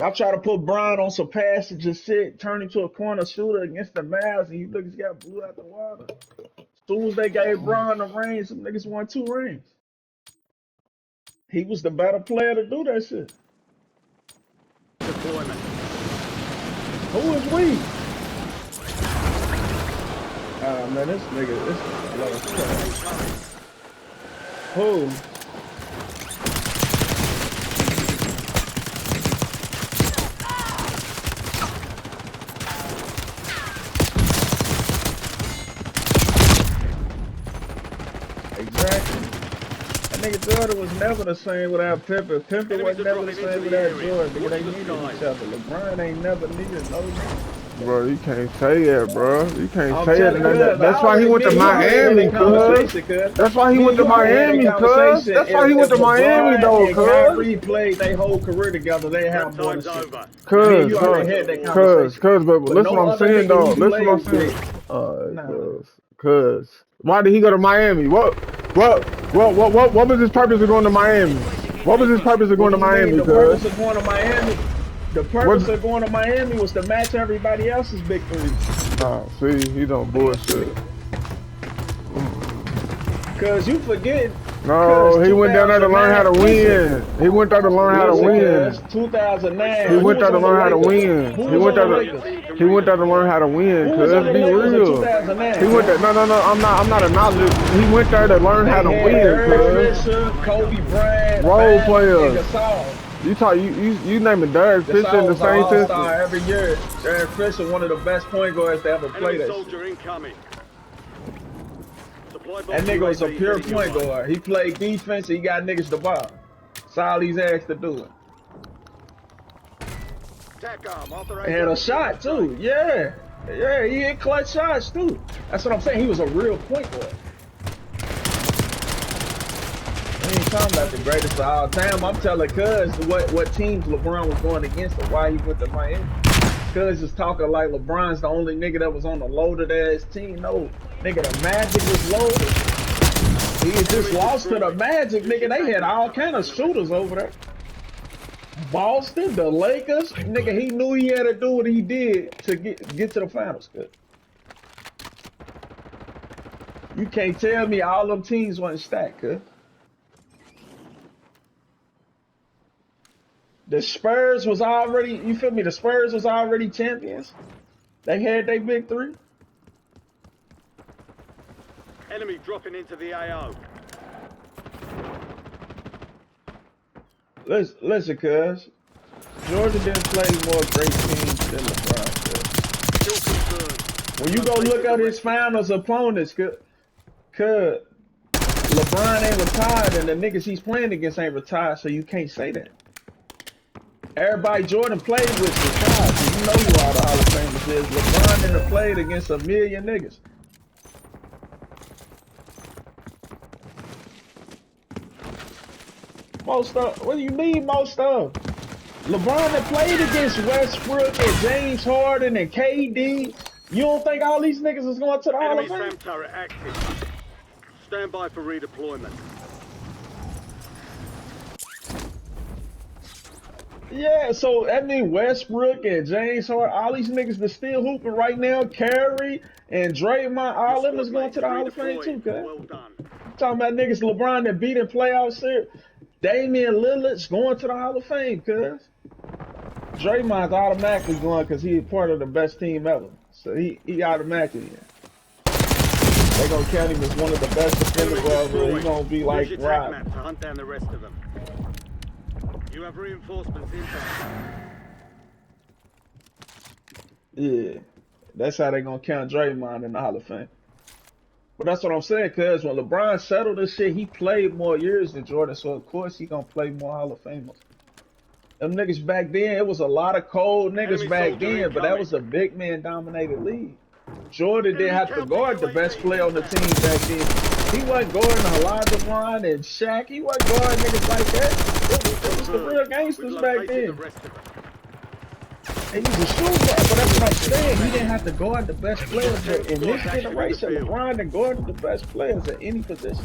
I try to put Brian on some passage and shit, turn him to a corner shooter against the Mavs, and you niggas got blew out the water. As soon as they gave Brian the reins, some niggas won 2 rings. He was the better player to do that shit. Deployment. Who is we? Man, this nigga, this Who? Exactly. That nigga Jordan was never the same without Pippen. Pippen was never the same without Jordan. Nigga, they needed each other. LeBron ain't never needed no. Bro, you can't say that, bro. You can't I'm say telling you, that. That's why he went to Miami, cuz. That's why he went to Miami, cuz. That's why he went to Miami, though, cuz. Kyrie played their whole career together. They have more than shit. Cuz, but listen what I'm saying, though. Listen what I'm saying. Cuz. Why did he go to Miami? What was his purpose of going to Miami? What was his purpose of going to Miami, cuz? The purpose of going to Miami. The purpose of going to Miami was to match everybody else's big three. Nah, see, he's on bullshit. Cause you forget. No, he went down there to learn how to win. He went there to learn how to win. 2009. He went there to learn how to win. He went there to learn how to win. Cause let's be real. He went there. No. I'm not acknowledging. He went there to learn how to win. Cause Kobe Bryant, role players. You naming Derek Fisher in the same system. Every year, Derek Fisher, one of the best point guards to ever play that. That nigga was a pure point guard. He played defense. He got niggas the ball. That's all he's asked to do. He had a shot too. Yeah, he hit clutch shots too. That's what I'm saying. He was a real point guard. We ain't talking about the greatest of all time. I'm telling Cuz what teams LeBron was going against and why he went to Miami. Cuz is talking like LeBron's the only nigga that was on the loaded ass team. No, nigga, the Magic was loaded. He just lost to the Magic, nigga. They had all kind of shooters over there. Boston, the Lakers, nigga, he knew he had to do what he did to get to the finals, cuz. You can't tell me all them teams wasn't stacked, cuz. The Spurs was already, you feel me? The Spurs was already champions. They had their big three. Enemy dropping into the AO. Listen, cuz. Jordan didn't play more great teams than LeBron, cuz. When you go look at his finals opponents, cuz LeBron ain't retired and the niggas he's playing against ain't retired, so you can't say that. Everybody Jordan played with retired, so you know who all the Hall of Famers is. LeBron didn't played against a million niggas. Most of, what do you mean most of? LeBron that played against Westbrook and James Harden and KD. You don't think all these niggas is going to the Hall of Fame? Enemy SAM turret active. Stand by for redeployment. Yeah, so that mean Westbrook and James Harden, all these niggas that still hooping right now, Curry and Draymond, all of them is going to the Hall of Fame too, cuz. Well done. Talking about niggas LeBron that beat in playoffs here. Damian Lillard's going to the Hall of Fame, cuz. Draymond's automatically going because he's part of the best team ever. So he automatically in. They gonna count him as one of the best defenders ever. He's gonna be like Rob. To hunt down the rest of them. You have reinforcements inbound. Yeah, that's how they gonna count Draymond in the Hall of Fame. But that's what I'm saying, cuz when LeBron settled this shit, he played more years than Jordan, so of course he gonna play more Hall of Famers. Them niggas back then, it was a lot of cold niggas back then, but that was a big man dominated league. Jordan didn't have to guard the best player on the team back then. He wasn't guarding Olajuwon and Shaq. He wasn't guarding niggas like that. It was the real gangsters back then. And he's a shooter, but that's what I'm saying. He didn't have to guard the best players. But in this generation, LeBron done guarded the best players at any position.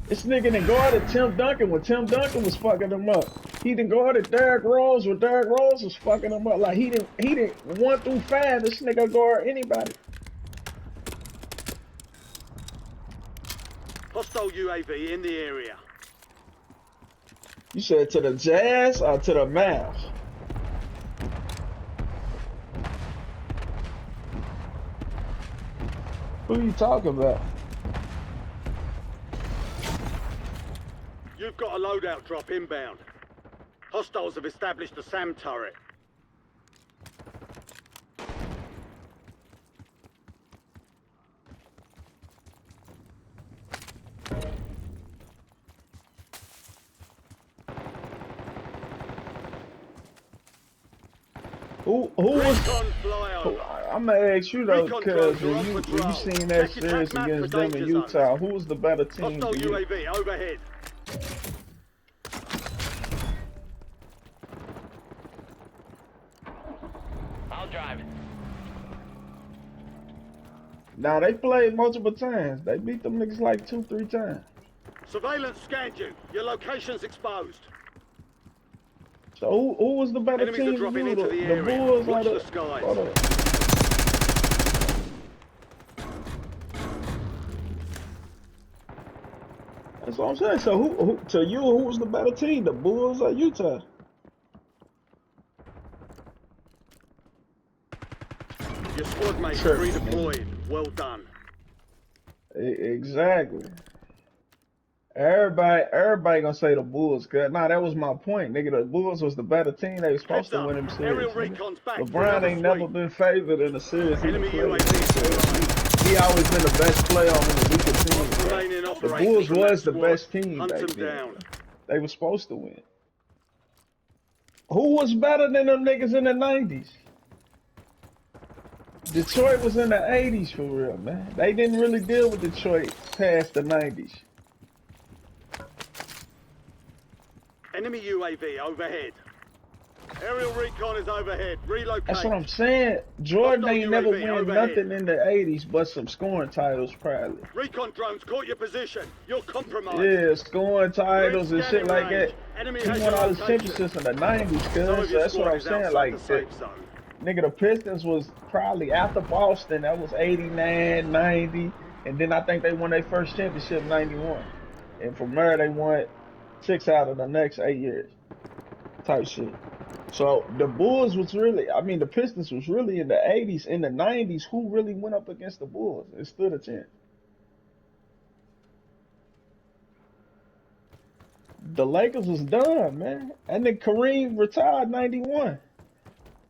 This nigga done guarded Tim Duncan when Tim Duncan was fucking him up. He done guarded Derrick Rose when Derrick Rose was fucking him up. Like he didn't 1 through 5. This nigga guard anybody. Hostile UAV in the area. You said to the Jazz or to the Mavs? Who you talking about? You've got a loadout drop inbound. Hostiles have established a SAM turret. Who was? Recon flyover. I'm gonna ask you though, Recon because drones are when on you patrol. seen that Check your series map against for them in danger Utah, zones. who was the better team? Hostile to you? UAV overhead. I'll drive. Now they played multiple times. They beat them niggas like 2-3 times. Surveillance scanned you. Your location's exposed. So who was the better Enemies are team? dropping You, into the the area. Bulls Watch or the skies. or the- That's what I'm saying. So who to you? Who was the better team? The Bulls or Utah? Your squad mates Sure. redeployed. Well done. Exactly. Everybody gonna say the Bulls, cause nah, that was my point, nigga. The Bulls was the better team. They was supposed Heads to win up. them series. Aerial nigga. recon's back for LeBron another ain't never sweep. been favored in a series. Enemy UAV. He always been the best player on the weaker team. bro. Remaining The operators Bulls from that was the squad. best team Hunt back them then. down. They were supposed to win. Who was better than them niggas in the 90s? Detroit was in the 80s for real, man. They didn't really deal with Detroit past the 90s. Enemy UAV overhead. Aerial recon is overhead. Relocate. That's what I'm saying. Jordan Hostile ain't never UAV win overhead. nothing in the 80s but some scoring titles, probably. Recon drones caught your position. You're compromised. Yeah, scoring titles and shit Scanning like that. range. Enemy He has won your all his location. championships in the 90s, Some cuz. of So your that's what squad I'm is saying. outside Like, the safe zone. nigga, the Pistons was probably after Boston. That was 89, 90. And then I think they won their first championship in 91. And from there, they won 6 out of the next 8 years. Type shit. So the Bulls was really, I mean, the Pistons was really in the 80s. In the 90s, who really went up against the Bulls? It stood a chance. The Lakers was done, man. And then Kareem retired 91.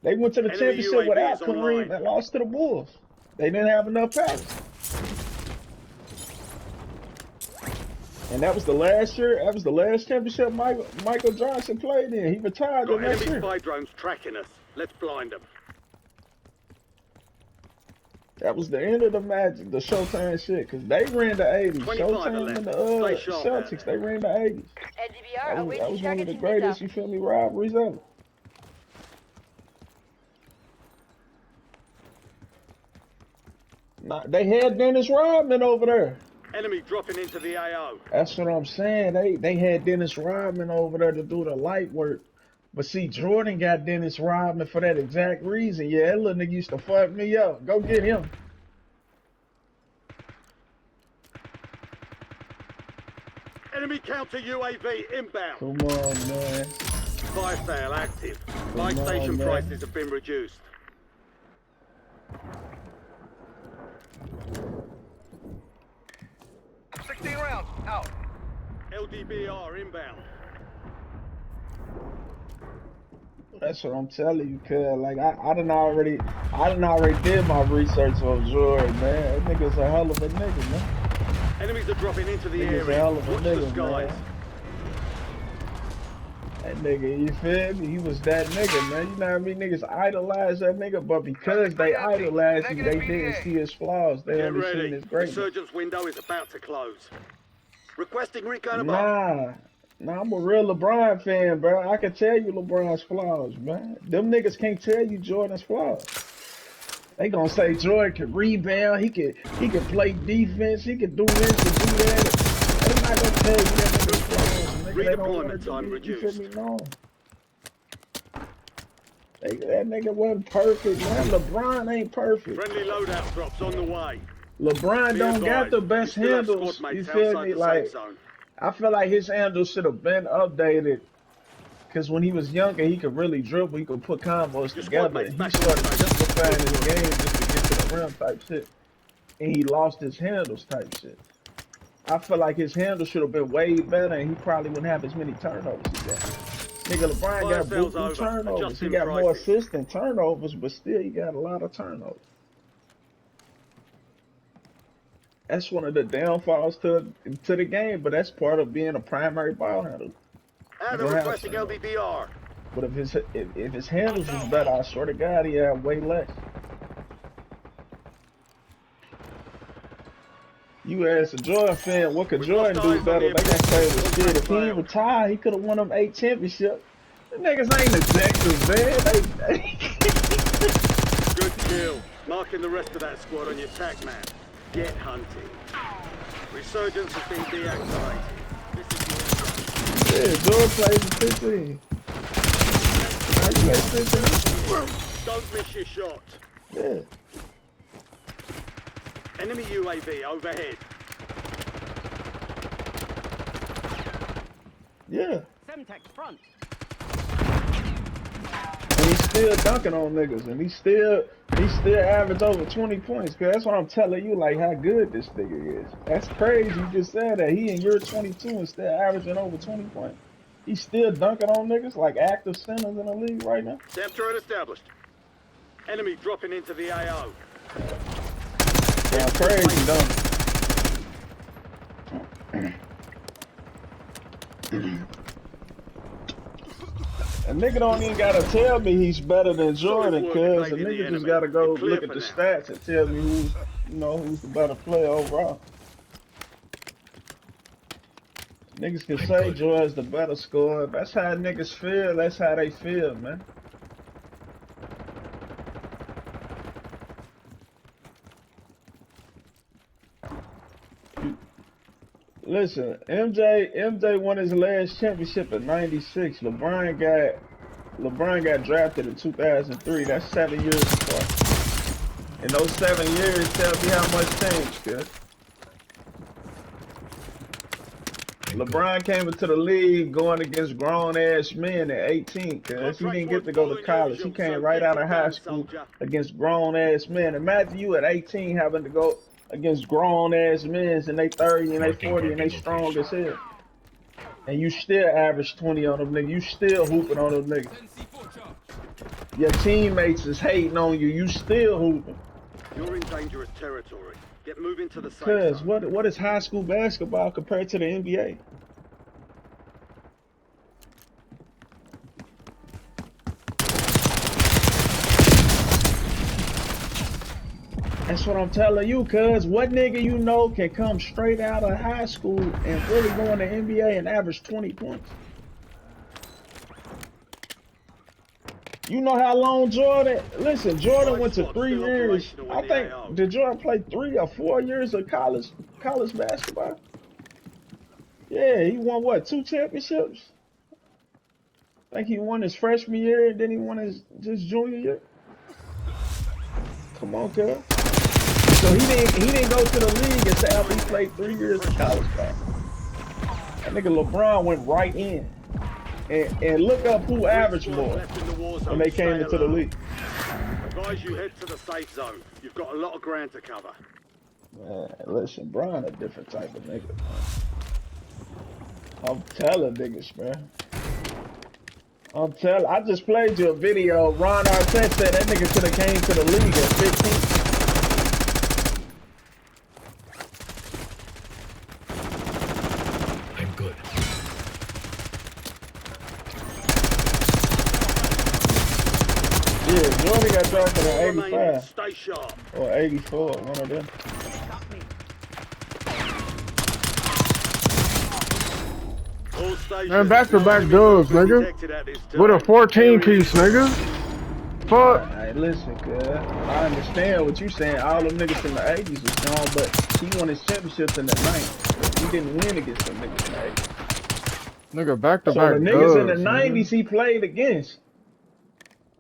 They went to the Enemy championship UAV without is online. Kareem and lost to the Bulls. They didn't have enough packs. And that was the last year. That was the last championship Michael Johnson played in. He retired the Got next enemy year. spy drones tracking us. Let's blind them. That was the end of the Magic, the Showtime shit, because they ran the 80s. 25 Showtime and left. the Stay sharp, Celtics, they ran the 80s. LDBR That awaiting was one of target the in greatest, data. you feel me, rivalries ever. Nah, they had Dennis Rodman over there. Enemy dropping into the AO. That's what I'm saying. They had Dennis Rodman over there to do the light work. But see, Jordan got Dennis Rodman for that exact reason. Yeah, that little nigga used to fuck me up. Go get him. Enemy counter UAV inbound. Come on, man. Fire sale active. Buy Come on, station man. prices have been reduced. LDBR inbound. That's what I'm telling you, cuz. Like, I done already did my research on Jordan, man. That nigga's a hell of a nigga, man. Enemies are dropping into the Nigga's a area. hell of a Watch the nigga, skies. man. That nigga, you feel me? He was that nigga, man. You know how many niggas idolize that nigga? But because they idolize him, they didn't see his flaws. They Get only seen ready. his greatness. Resurgence window is about to close. Requesting recon above. Nah, I'm a real LeBron fan, bro. I can tell you LeBron's flaws, man. Them niggas can't tell you Jordan's flaws. They gonna say Jordan can rebound, he can play defense, he can do this and do that. They not gonna tell you that nigga flaws, nigga. They don't want Redeployment to time do it. You reduced. feel me? No. That nigga wasn't perfect, man. LeBron ain't perfect. Friendly loadout drops on the way. LeBron Be don't got advised, the best you still have handles. squad You mates feel outside me? the Like, safe zone. I feel like his handles should have been updated. Cause when he was younger, he could really dribble. He could put combos Your squad together. mates He back on started station. simplifying his game just to get to the rim type shit, and he lost his handles type shit. I feel like his handles should have been way better, and he probably wouldn't have as many turnovers as he got. Nigga, LeBron Fire got sales buku over. turnovers. He Adjusting got more prices. assists than turnovers, but still, he got a lot of turnovers. That's one of the downfalls to the game, but that's part of being a primary ball handler. Adam You're gonna have requesting turnovers. LBBR. But if his handles was better, I swear to God, he had way less. You ask a Jordan fan, what could We've Jordan lost do eyes on better? the They gonna say, well, objective. shit, if he Failed. ain't retired, he could have won them 8 championships. The niggas ain't objectives, man. Good kill. Marking the rest of that squad on your tac map. Get hunting. Resurgence has been deactivated. This is Yeah, Jordan plays for 15. How you play 15? Don't miss your shot. Yeah. Enemy UAV overhead. Yeah. Semtex front. And he's still dunking on niggas, and he still average over 20 points. Cause that's what I'm telling you, like how good this nigga is. That's crazy. You just said that he in year 22 and still averaging over 20 points. He's still dunking on niggas like active centers in the league right now. SAM turret established. Enemy dropping into the AO. Sound crazy, don't it? A nigga don't even gotta tell me he's better than Jordan, cuz a nigga just gotta go look at the stats and tell me who's the better player overall. Niggas can say Jordan's the better scorer. That's how niggas feel. That's how they feel, man. Listen, MJ won his last championship in '96. LeBron got drafted in 2003. That's 7 years apart. In those 7 years, tell me how much changed, kid. LeBron came into the league going against grown-ass men at 18, cuz he didn't get to go to college. He came right out of high school against grown-ass men. Imagine you at 18 having to go against grown-ass men and they 30 and they 40 and they strong as hell. And you still average 20 on them niggas. You still hooping on them niggas. Your teammates is hating on you. You still hooping. You're in dangerous territory. Get moving to the safe Cuz zone. what is high school basketball compared to the NBA? That's what I'm telling you, cuz what nigga you know can come straight out of high school and really go in the NBA and average 20 points? You know how long Jordan, listen, Jordan went to 3 years. I think, did Jordan play 3 or 4 years of college basketball? Yeah, he won what, 2 championships? I think he won his freshman year and then he won his junior year. Come on, cuz. So he didn't go to the league until after he played 3 years of college basketball. That nigga LeBron went right in. And look up who averaged more when they came into the league. Advise you head to the safe zone. You've got a lot of ground to cover. Man, listen, Bron a different type of nigga, man. I'm telling niggas, man. I just played you a video. Ron Artest said that nigga could have came to the league at 15. I'm good. Yeah, Jordan got drafted in 85 Stay sharp. or 84, one of them. All stations. Man, back-to-back dubs, nigga. With a 14 piece, nigga. Fuck. Alright, listen, cuz. I understand what you saying. All them niggas in the 80s was gone, but he won his championships in the 90s. He didn't win against them niggas, man. Nigga, back to So back the niggas in the dubs, nigga. 90s he played against,